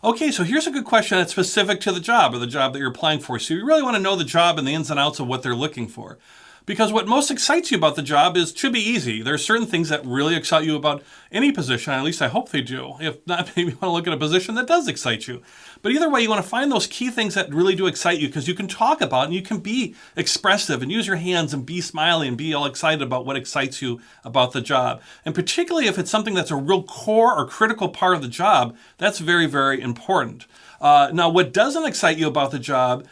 Okay, so here's a good question that's specific to the job or the job that you're applying for. So you really want to know the job and the ins and outs of what they're looking for. Because what most excites you about the job should be easy. There are certain things that really excite you about any position, at least I hope they do. If not, maybe you want to look at a position that does excite you. But either way, you want to find those key things that really do excite you because you can talk about and you can be expressive and use your hands and be smiley and be all excited about what excites you about the job. And particularly if it's something that's a real core or critical part of the job, that's very, very important. Now, what doesn't excite you about the job,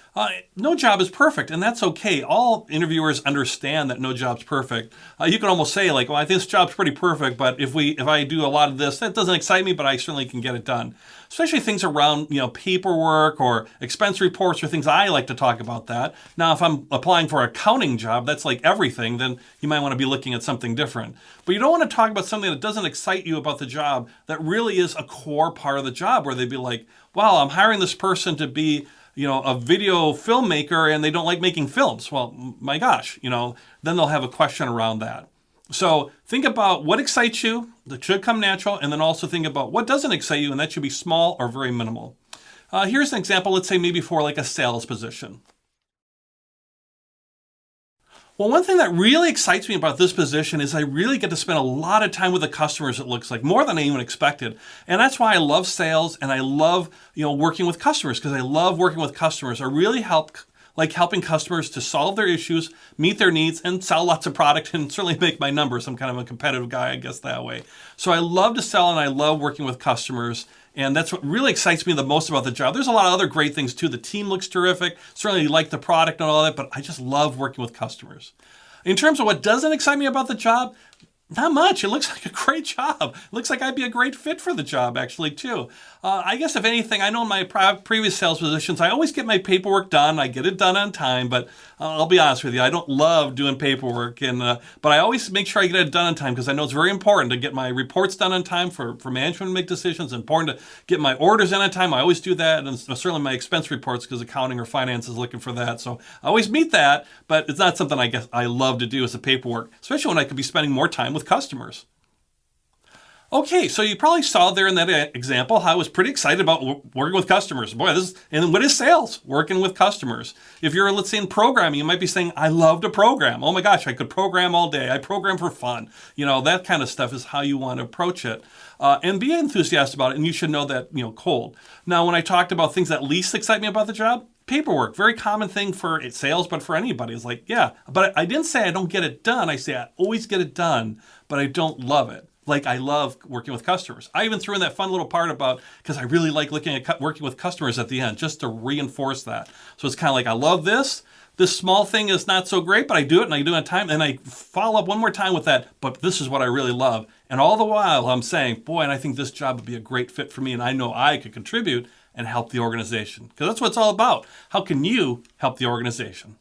no job is perfect, and that's okay. All interviewers understand that no job's perfect. You can almost say, like, well, I think this job's pretty perfect, but if I do a lot of this, that doesn't excite me, but I certainly can get it done. Especially things around, paperwork or expense reports or things. I like to talk about that. Now, if I'm applying for an accounting job, that's like everything, then you might want to be looking at something different. But you don't want to talk about something that doesn't excite you about the job that really is a core part of the job where they'd be like, wow, I'm hiring this person to be, a video filmmaker and they don't like making films. Well, my gosh, then they'll have a question around that. So think about what excites you, that should come natural, and then also think about what doesn't excite you, and that should be small or very minimal. Here's an example, let's say maybe for like a sales position. Well, one thing that really excites me about this position is I really get to spend a lot of time with the customers, it looks like, more than I even expected. And that's why I love sales and I love, working with customers because I love working with customers. I really like helping customers to solve their issues, meet their needs, and sell lots of product and certainly make my numbers. I'm kind of a competitive guy, I guess, that way. So I love to sell and I love working with customers. And that's what really excites me the most about the job. There's a lot of other great things too. The team looks terrific. Certainly like the product and all that, but I just love working with customers. In terms of what doesn't excite me about the job, not much. It looks like a great job. It looks like I'd be a great fit for the job, actually, too. I guess if anything, I know in my previous sales positions, I always get my paperwork done. I get it done on time, but I'll be honest with you, I don't love doing paperwork, but I always make sure I get it done on time because I know it's very important to get my reports done on time for management to make decisions. It's important to get my orders in on time. I always do that, and certainly my expense reports because accounting or finance is looking for that. So I always meet that, but it's not something I guess I love to do as a paperwork, especially when I could be spending more time with customers. Okay, so you probably saw there in that example how I was pretty excited about working with customers. Boy, and what is sales? Working with customers. If you're, let's say, in programming, you might be saying, I love to program. Oh my gosh, I could program all day. I program for fun. That kind of stuff is how you want to approach it. And be enthusiastic about it, and you should know that, cold. Now, when I talked about things that least excite me about the job, paperwork, very common thing for sales, but for anybody. It's like, yeah, but I didn't say I don't get it done. I say I always get it done, but I don't love it. Like I love working with customers. I even threw in that fun little part about, because I really like looking at working with customers at the end, just to reinforce that. So it's kind of like, I love this. This small thing is not so great, but I do it and I do it on time. And I follow up one more time with that, but this is what I really love. And all the while I'm saying, boy, and I think this job would be a great fit for me. And I know I could contribute and help the organization. Because that's what it's all about. How can you help the organization?